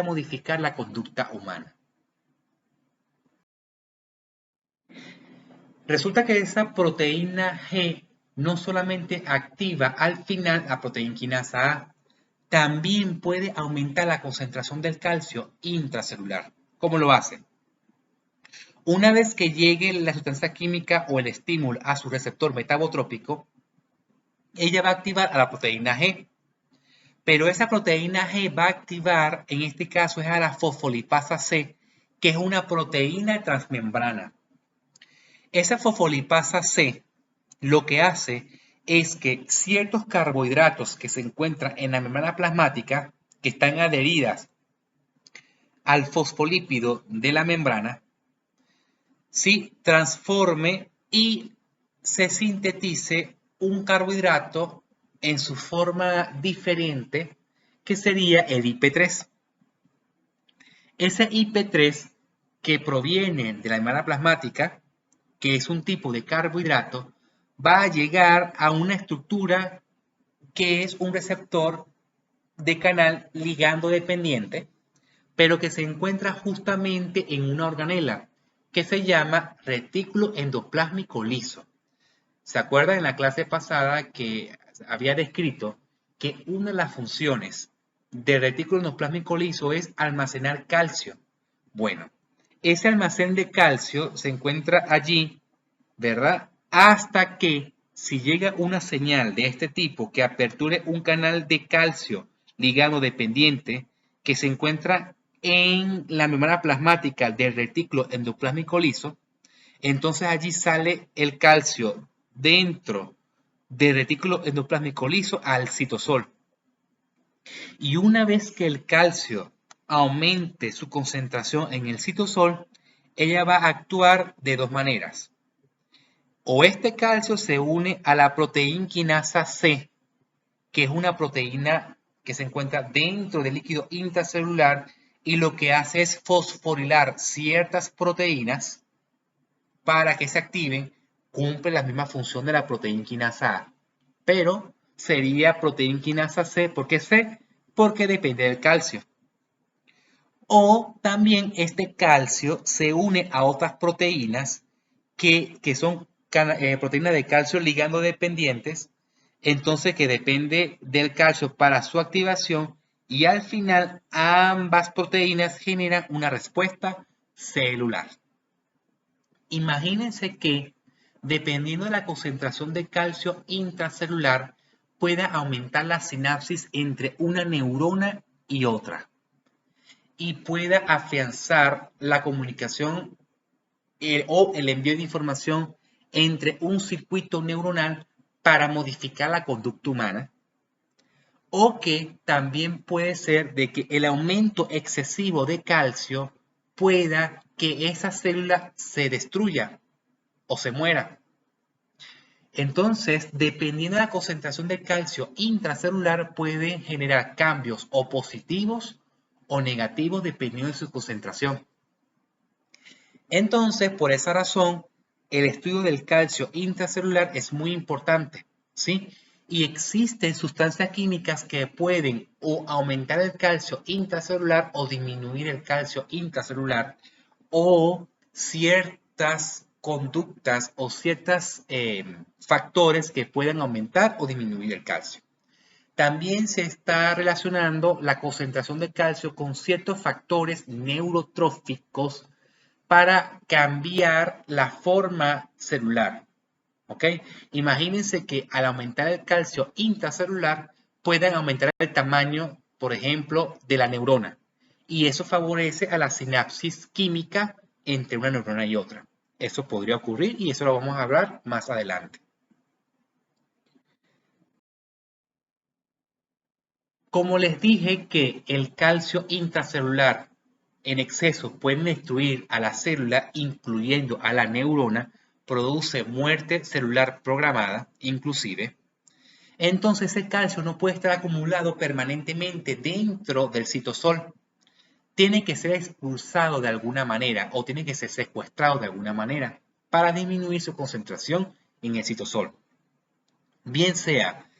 modificar la conducta humana. Resulta que esa proteína G no solamente activa al final la proteína quinasa A, también puede aumentar la concentración del calcio intracelular. ¿Cómo lo hace? Una vez que llegue la sustancia química o el estímulo a su receptor metabotrópico, ella va a activar a la proteína G. Pero esa proteína G va a activar, en este caso es a la fosfolipasa C, que es una proteína transmembrana. Esa fosfolipasa C lo que hace es que ciertos carbohidratos que se encuentran en la membrana plasmática, que están adheridas al fosfolípido de la membrana, sí transforme y se sintetice un carbohidrato en su forma diferente, que sería el IP3. Ese IP3 que proviene de la membrana plasmática, que es un tipo de carbohidrato, va a llegar a una estructura que es un receptor de canal ligando dependiente, pero que se encuentra justamente en una organela que se llama retículo endoplásmico liso. ¿Se acuerdan en la clase pasada que había descrito que una de las funciones del retículo endoplásmico liso es almacenar calcio? Bueno, ese almacén de calcio se encuentra allí, ¿verdad? Hasta que si llega una señal de este tipo que aperture un canal de calcio ligado dependiente que se encuentra en la membrana plasmática del retículo endoplásmico liso, entonces allí sale el calcio dentro del retículo endoplásmico liso al citosol. Y una vez que el calcio aumente su concentración en el citosol, ella va a actuar de dos maneras. O este calcio se une a la proteína quinasa C, que es una proteína que se encuentra dentro del líquido intracelular y lo que hace es fosforilar ciertas proteínas para que se activen, cumple la misma función de la proteína quinasa A. Pero sería proteína quinasa C, ¿por qué C? Porque depende del calcio. O también este calcio se une a otras proteínas que son proteínas de calcio ligando dependientes, entonces que depende del calcio para su activación y al final ambas proteínas generan una respuesta celular. Imagínense que dependiendo de la concentración de calcio intracelular pueda aumentar la sinapsis entre una neurona y otra y pueda afianzar la comunicación o el envío de información entre un circuito neuronal para modificar la conducta humana, o que también puede ser de que el aumento excesivo de calcio pueda que esa célula se destruya o se muera. Entonces, dependiendo de la concentración de calcio intracelular, puede generar cambios o positivos o negativos dependiendo de su concentración. Entonces, por esa razón, el estudio del calcio intracelular es muy importante, ¿sí? Y existen sustancias químicas que pueden o aumentar el calcio intracelular o disminuir el calcio intracelular, o ciertas conductas o ciertos factores que puedan aumentar o disminuir el calcio. También se está relacionando la concentración de calcio con ciertos factores neurotróficos para cambiar la forma celular. ¿Ok? Imagínense que al aumentar el calcio intracelular puedan aumentar el tamaño, por ejemplo, de la neurona. Y eso favorece a la sinapsis química entre una neurona y otra. Eso podría ocurrir y eso lo vamos a hablar más adelante. Como les dije que el calcio intracelular en exceso puede destruir a la célula, incluyendo a la neurona, produce muerte celular programada, inclusive. Entonces ese calcio no puede estar acumulado permanentemente dentro del citosol. Tiene que ser expulsado de alguna manera o tiene que ser secuestrado de alguna manera para disminuir su concentración en el citosol. Bien sea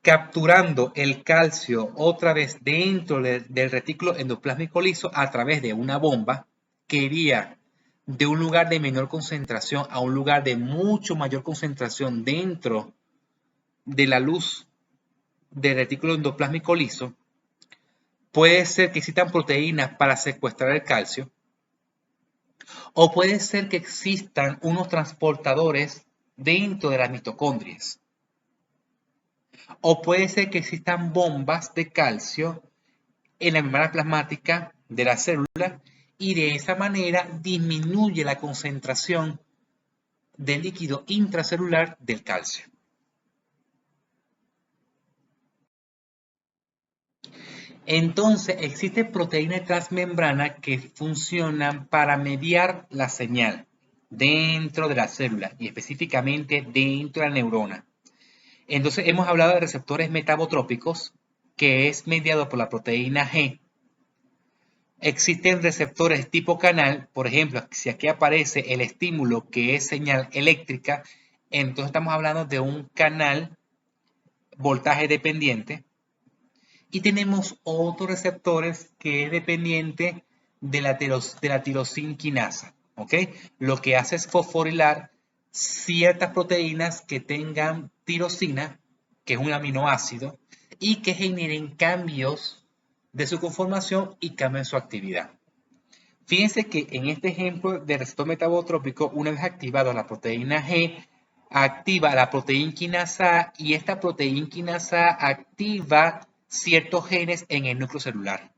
capturando el calcio otra vez dentro del retículo endoplásmico liso a través de una bomba que iría de un lugar de menor concentración a un lugar de mucho mayor concentración dentro de la luz del retículo endoplásmico liso. Puede ser que existan proteínas para secuestrar el calcio, o puede ser que existan unos transportadores dentro de las mitocondrias, o puede ser que existan bombas de calcio en la membrana plasmática de la célula y de esa manera disminuye la concentración del líquido intracelular del calcio. Entonces, existen proteínas transmembrana que funcionan para mediar la señal dentro de la célula y específicamente dentro de la neurona. Entonces, hemos hablado de receptores metabotrópicos, que es mediado por la proteína G. Existen receptores tipo canal, por ejemplo, si aquí aparece el estímulo que es señal eléctrica, entonces estamos hablando de un canal voltaje dependiente. Y tenemos otros receptores que es dependiente de la tirosina quinasa, ¿ok? Lo que hace es fosforilar ciertas proteínas que tengan tirosina, que es un aminoácido, y que generen cambios de su conformación y cambien su actividad. Fíjense que en este ejemplo de receptor metabotrópico, una vez activado la proteína G, activa la proteína quinasa A y esta proteína quinasa A activa ciertos genes en el núcleo celular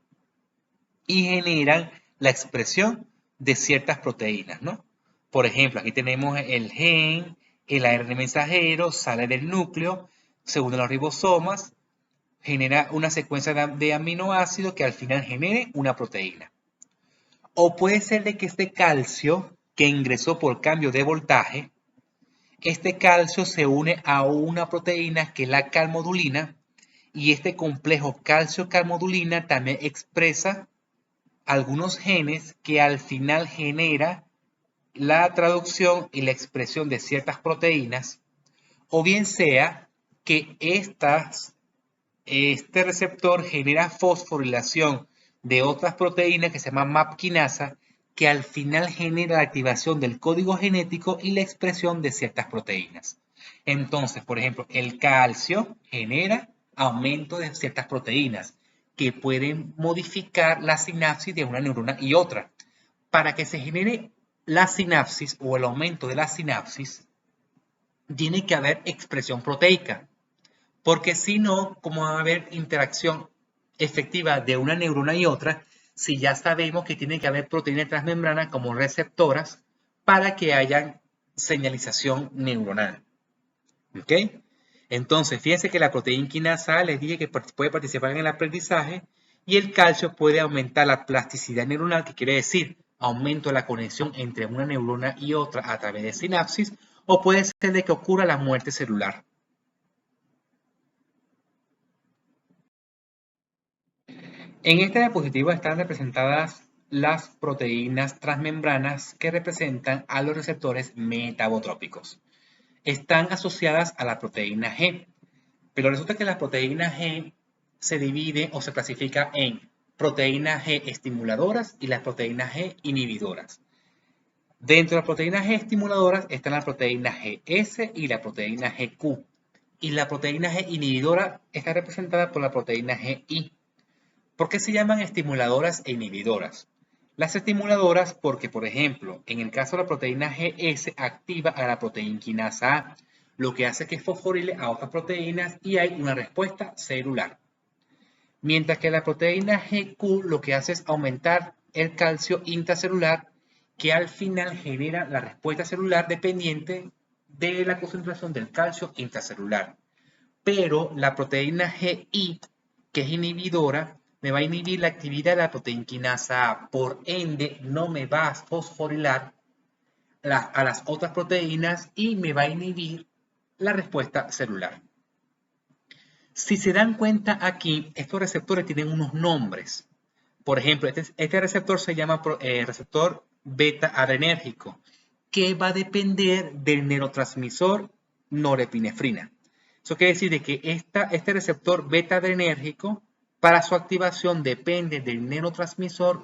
y generan la expresión de ciertas proteínas, ¿no? Por ejemplo, aquí tenemos el gen, el ARN mensajero, sale del núcleo, se une a los ribosomas, genera una secuencia de aminoácidos que al final genere una proteína. O puede ser de que este calcio que ingresó por cambio de voltaje, este calcio se une a una proteína que es la calmodulina y este complejo calcio-calmodulina también expresa algunos genes que al final genera la traducción y la expresión de ciertas proteínas, o bien sea que este receptor genera fosforilación de otras proteínas que se llaman MAP quinasa, que al final genera la activación del código genético y la expresión de ciertas proteínas. Entonces, por ejemplo, el calcio genera aumento de ciertas proteínas que pueden modificar la sinapsis de una neurona y otra. Para que se genere la sinapsis o el aumento de la sinapsis, tiene que haber expresión proteica. Porque si no, ¿cómo va a haber interacción efectiva de una neurona y otra si ya sabemos que tiene que haber proteínas transmembranas como receptoras para que haya señalización neuronal? ¿Ok? Entonces, fíjense que la proteína quinasa A les dije que puede participar en el aprendizaje y el calcio puede aumentar la plasticidad neuronal, que quiere decir aumento de la conexión entre una neurona y otra a través de sinapsis, o puede ser de que ocurra la muerte celular. En esta diapositiva están representadas las proteínas transmembranas que representan a los receptores metabotrópicos. Están asociadas a la proteína G, pero resulta que la proteína G se divide o se clasifica en proteínas G estimuladoras y las proteínas G inhibidoras. Dentro de las proteínas G estimuladoras están la proteína GS y la proteína GQ. Y la proteína G inhibidora está representada por la proteína GI. ¿Por qué se llaman estimuladoras e inhibidoras? Las estimuladoras porque, por ejemplo, en el caso de la proteína GS activa a la proteína quinasa A, lo que hace que fosforile a otras proteínas y hay una respuesta celular. Mientras que la proteína GQ lo que hace es aumentar el calcio intracelular, que al final genera la respuesta celular dependiente de la concentración del calcio intracelular. Pero la proteína GI, que es inhibidora, me va a inhibir la actividad de la proteína quinasa A, por ende no me va a fosforilar a las otras proteínas y me va a inhibir la respuesta celular. Si se dan cuenta aquí, estos receptores tienen unos nombres. Por ejemplo, este receptor se llama receptor beta adrenérgico, que va a depender del neurotransmisor norepinefrina. Eso quiere decir de que este receptor beta adrenérgico, para su activación depende del neurotransmisor